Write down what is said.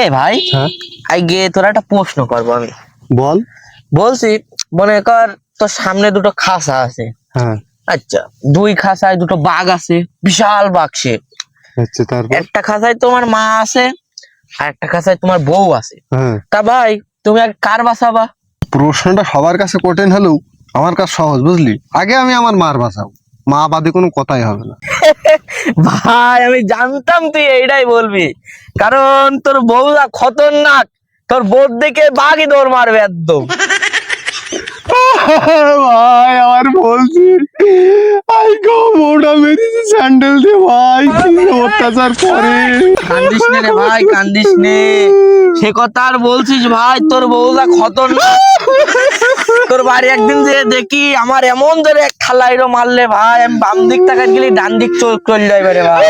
এ ভাই, হ্যাঁ আগে তোরা একটা প্রশ্ন করবো আমি। বল। বলছি, মনে কর তোর সামনে দুটো খাসা আছে। হ্যাঁ আচ্ছা, দুই খাসায় দুটো বাঘ আছে, বিশাল বাক্সে। আচ্ছা, তারপর? একটা খাসায় তোমার মা আছে, আর একটা খাসায় তোমার বউ আছে। হ্যাঁ, তা ভাই, তুমি আগে কার বাঁচাবা? প্রশ্নটা সবার কাছে কঠিন হলেও আমার কাছে সহজ, বুঝলি? আগে আমি আমার মার বাঁচাবো, মা বাদে কোনো কথাই হবে না। ভাই, আমি জানতাম তুই এইটাই বলবি, কারণ তোর বউরা খতরনাক। তোর বউর দিকে বাঘই দৌড় মারবে একদম। ভাই আমার বলছি, আই গো মোটা মেরেছে স্যান্ডেল দিয়ে, ভাই কি অত্যাচার করে। কান্দিস নে রে ভাই, কান্দিস নে। সে কথা আর বলছিস ভাই, তোর বউরা খতরনাক। তোর বাড়ি একদিন যে দেখি, আমার এমন ধরে এক থালাইরো মারলে ভাই, আমি বাম দিক তাকাত গেলি ডান দিক চলে যাবে রে ভাই।